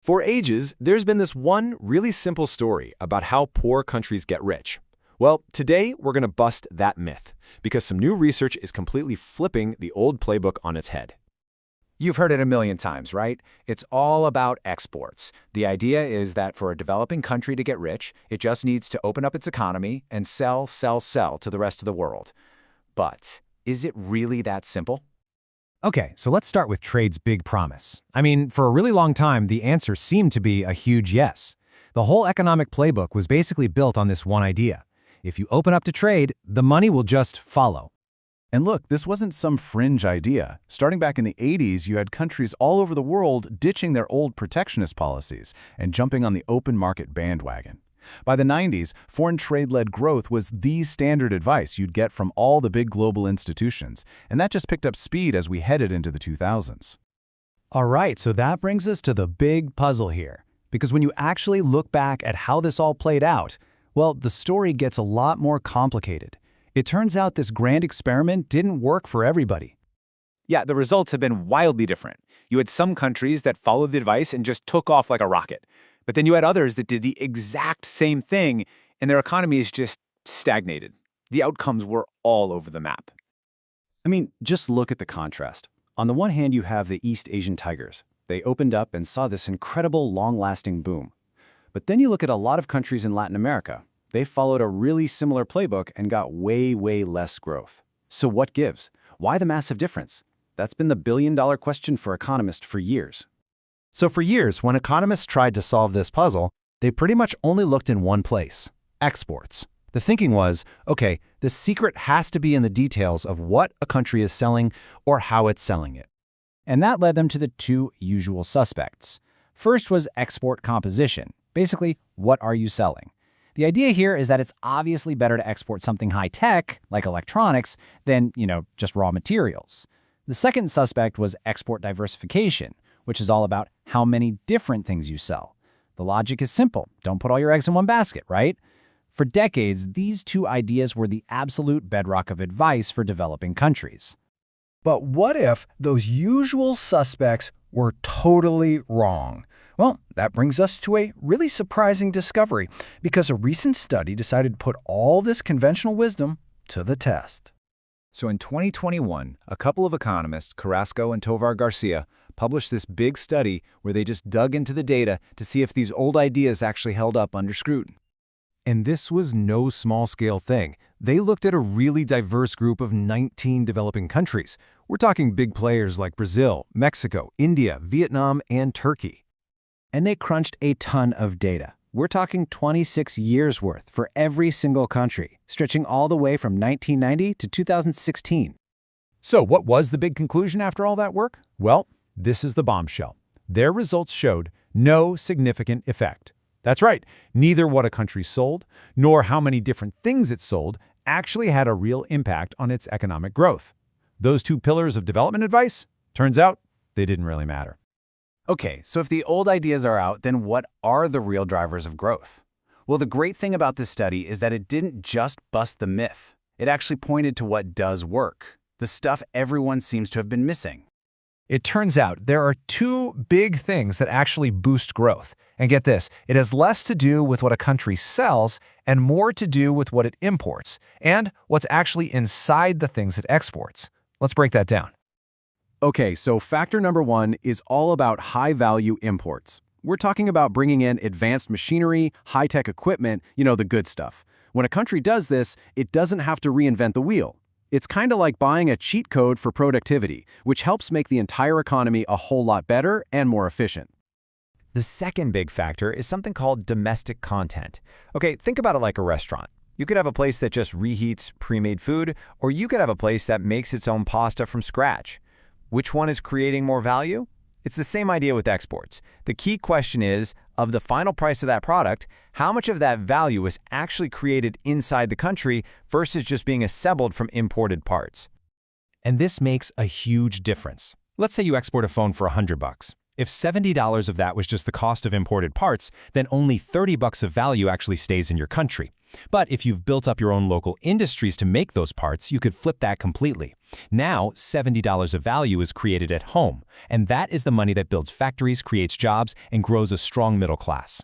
For ages, there's been this one really simple story about how poor countries get rich. Well, today we're going to bust that myth, because some new research is completely flipping the old playbook on its head. You've heard it a million times, right? It's all about exports. The idea is that for a developing country to get rich, it just needs to open up its economy and sell to the rest of the world. But is it really that simple? Okay, so let's start with trade's big promise. I mean, for a really long time, the answer seemed to be a huge yes. The whole economic playbook was basically built on this one idea. If you open up to trade, the money will just follow. And look, this wasn't some fringe idea. Starting back in the 80s, you had countries all over the world ditching their old protectionist policies and jumping on the open market bandwagon. By the 90s, foreign trade-led growth was the standard advice you'd get from all the big global institutions, and that just picked up speed as we headed into the 2000s. All right, so that brings us to the big puzzle here. Because when you actually look back at how this all played out, well, the story gets a lot more complicated. It turns out this grand experiment didn't work for everybody. Yeah, the results have been wildly different. You had some countries that followed the advice and just took off like a rocket. But then you had others that did the exact same thing, and their economies just stagnated. The outcomes were all over the map. I mean, just look at the contrast. On the one hand, you have the East Asian tigers. They opened up and saw this incredible, long-lasting boom. But then you look at a lot of countries in Latin America. They followed a really similar playbook and got way less growth. So what gives? Why the massive difference? That's been the billion-dollar question for economists for years. So for years, when economists tried to solve this puzzle, they pretty much only looked in one place: exports. The thinking was, okay, the secret has to be in the details of what a country is selling or how it's selling it. And that led them to the two usual suspects. First was export composition. Basically, what are you selling? The idea here is that it's obviously better to export something high-tech, like electronics, than, just raw materials. The second suspect was export diversification, which is all about how many different things you sell. The logic is simple. Don't put all your eggs in one basket, right? For decades, these two ideas were the absolute bedrock of advice for developing countries. But what if those usual suspects were totally wrong? Well, that brings us to a really surprising discovery, because a recent study decided to put all this conventional wisdom to the test. So in 2021, a couple of economists, Carrasco and Tovar Garcia, published this big study where they just dug into the data to see if these old ideas actually held up under scrutiny. And this was no small-scale thing. They looked at a really diverse group of 19 developing countries. We're talking big players like Brazil, Mexico, India, Vietnam, and Turkey. And they crunched a ton of data. We're talking 26 years' worth for every single country, stretching all the way from 1990 to 2016. So what was the big conclusion after all that work? Well, this is the bombshell. Their results showed no significant effect. That's right, neither what a country sold, nor how many different things it sold actually had a real impact on its economic growth. Those two pillars of development advice, turns out, they didn't really matter. Okay, so if the old ideas are out, then what are the real drivers of growth? Well, the great thing about this study is that it didn't just bust the myth. It actually pointed to what does work, the stuff everyone seems to have been missing. It turns out there are two big things that actually boost growth. And get this, it has less to do with what a country sells and more to do with what it imports and what's actually inside the things it exports. Let's break that down. Okay, so factor number one is all about high-value imports. We're talking about bringing in advanced machinery, high-tech equipment, the good stuff. When a country does this, it doesn't have to reinvent the wheel. It's kind of like buying a cheat code for productivity, which helps make the entire economy a whole lot better and more efficient. The second big factor is something called domestic content. Okay, think about it like a restaurant. You could have a place that just reheats pre-made food, or you could have a place that makes its own pasta from scratch. Which one is creating more value? It's the same idea with exports. The key question is, of the final price of that product, how much of that value is actually created inside the country versus just being assembled from imported parts? And this makes a huge difference. Let's say you export a phone for $100. If $70 of that was just the cost of imported parts, then only $30 of value actually stays in your country. But if you've built up your own local industries to make those parts, you could flip that completely. Now, $70 of value is created at home, and that is the money that builds factories, creates jobs, and grows a strong middle class.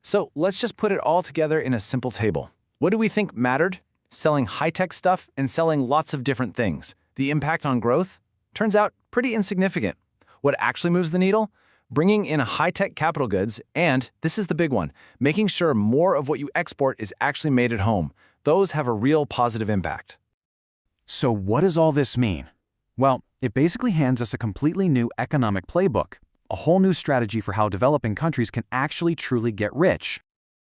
So let's just put it all together in a simple table. What do we think mattered? Selling high-tech stuff and selling lots of different things. The impact on growth? Turns out pretty insignificant. What actually moves the needle? Bringing in high-tech capital goods and, this is the big one, making sure more of what you export is actually made at home. Those have a real positive impact. So what does all this mean? Well, it basically hands us a completely new economic playbook, a whole new strategy for how developing countries can actually truly get rich.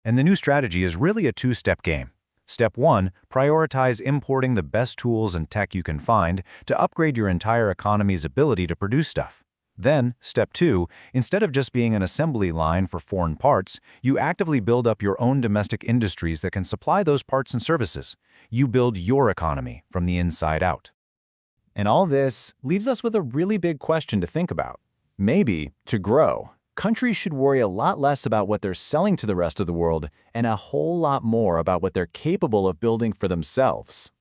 And the new strategy is really a two-step game. Step 1, prioritize importing the best tools and tech you can find to upgrade your entire economy's ability to produce stuff. Then, Step 2, instead of just being an assembly line for foreign parts, you actively build up your own domestic industries that can supply those parts and services. You build your economy from the inside out. And all this leaves us with a really big question to think about. Maybe, to grow, countries should worry a lot less about what they're selling to the rest of the world and a whole lot more about what they're capable of building for themselves.